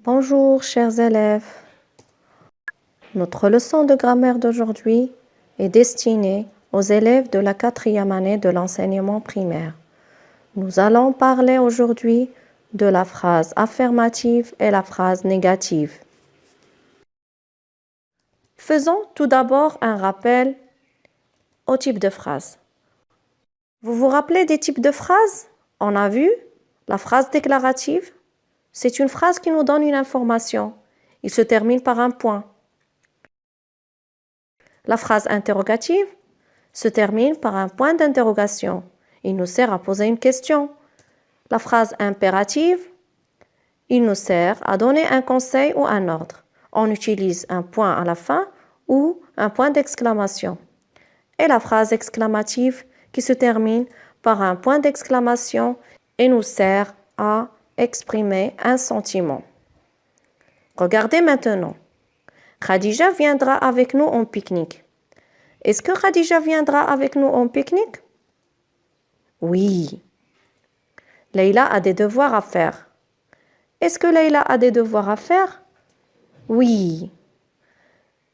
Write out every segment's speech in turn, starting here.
Bonjour chers élèves. Notre leçon de grammaire d'aujourd'hui est destinée aux élèves de la 4e année de l'enseignement primaire. Nous allons parler aujourd'hui de la phrase affirmative et la phrase négative. Faisons tout d'abord un rappel au type de phrase. Vous vous rappelez des types de phrases? On a vu la phrase déclarative. C'est une phrase qui nous donne une information. Il se termine par un point. La phrase interrogative se termine par un point d'interrogation. Il nous sert à poser une question. La phrase impérative, il nous sert à donner un conseil ou un ordre. On utilise un point à la fin ou un point d'exclamation. Et la phrase exclamative qui se termine par un point d'exclamation et nous sert à exprimer un sentiment. Regardez maintenant. Khadija viendra avec nous en pique-nique. Est-ce que Khadija viendra avec nous en pique-nique? Oui. Leïla a des devoirs à faire. Est-ce que Leïla a des devoirs à faire? Oui.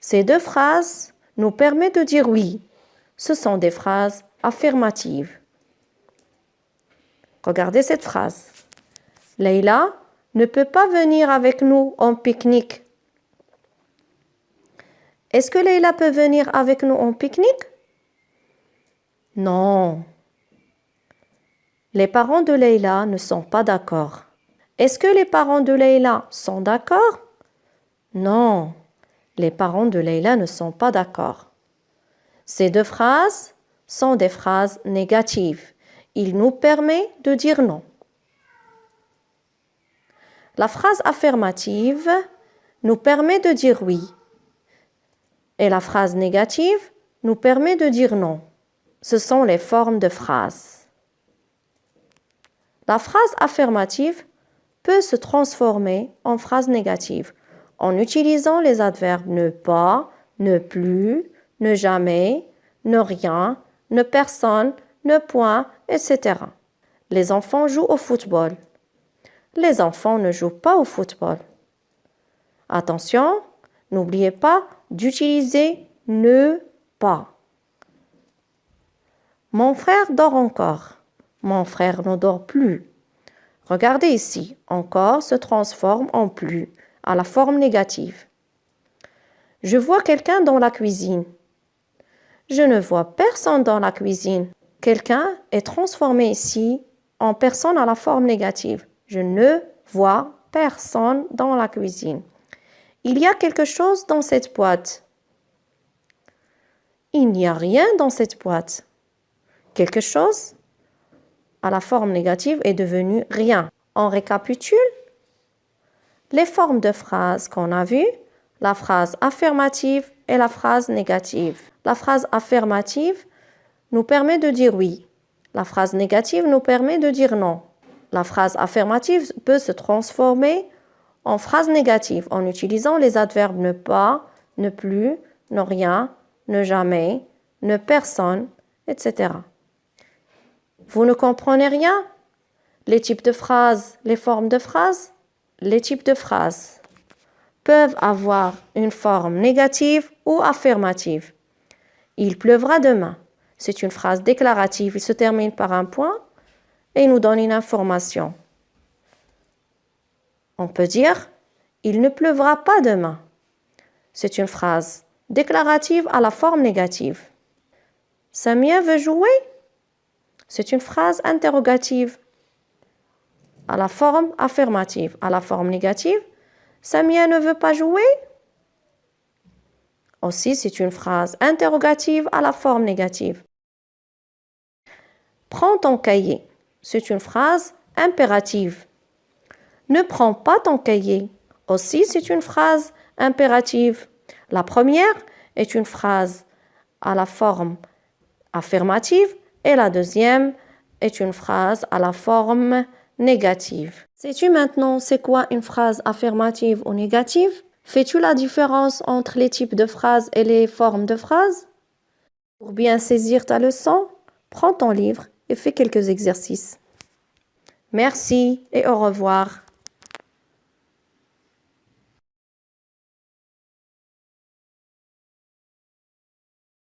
Ces deux phrases nous permettent de dire oui. Ce sont des phrases affirmatives. Regardez cette phrase. Leïla ne peut pas venir avec nous en pique-nique. Est-ce que Leïla peut venir avec nous en pique-nique? Non. Les parents de Leïla ne sont pas d'accord. Est-ce que les parents de Leïla sont d'accord? Non. Les parents de Leïla ne sont pas d'accord. Ces deux phrases sont des phrases négatives. Il nous permet de dire non. La phrase affirmative nous permet de dire oui. Et la phrase négative nous permet de dire non. Ce sont les formes de phrases. La phrase affirmative peut se transformer en phrase négative en utilisant les adverbes ne pas, ne plus, ne jamais, ne rien, ne personne, ne point, etc. Les enfants jouent au football. Les enfants ne jouent pas au football. Attention, n'oubliez pas d'utiliser ne pas. Mon frère dort encore. Mon frère ne dort plus. Regardez ici, encore se transforme en plus, à la forme négative. Je vois quelqu'un dans la cuisine. Je ne vois personne dans la cuisine. Quelqu'un est transformé ici en personne à la forme négative. Je ne vois personne dans la cuisine. Il y a quelque chose dans cette boîte. Il n'y a rien dans cette boîte. Quelque chose à la forme négative est devenu rien. On récapitule les formes de phrases qu'on a vues, la phrase affirmative et la phrase négative. La phrase affirmative nous permet de dire oui. La phrase négative nous permet de dire non. La phrase affirmative peut se transformer en phrase négative en utilisant les adverbes ne pas, ne plus, ne rien, ne jamais, ne personne, etc. Vous ne comprenez rien? Les types de phrases, les formes de phrases? Les types de phrases peuvent avoir une forme négative ou affirmative. Il pleuvra demain. C'est une phrase déclarative. Il se termine par un point et nous donne une information. On peut dire « Il ne pleuvra pas demain ». C'est une phrase déclarative à la forme négative. Samia veut jouer? C'est une phrase interrogative à la forme affirmative. À la forme négative, Samia ne veut pas jouer? Aussi, c'est une phrase interrogative à la forme négative. Prends ton cahier. C'est une phrase impérative. Ne prends pas ton cahier. Aussi, c'est une phrase impérative. La première est une phrase à la forme affirmative et la deuxième est une phrase à la forme négative. Sais-tu maintenant c'est quoi une phrase affirmative ou négative? Fais-tu la différence entre les types de phrases et les formes de phrases? Pour bien saisir ta leçon, prends ton livre et fais quelques exercices. Merci et au revoir.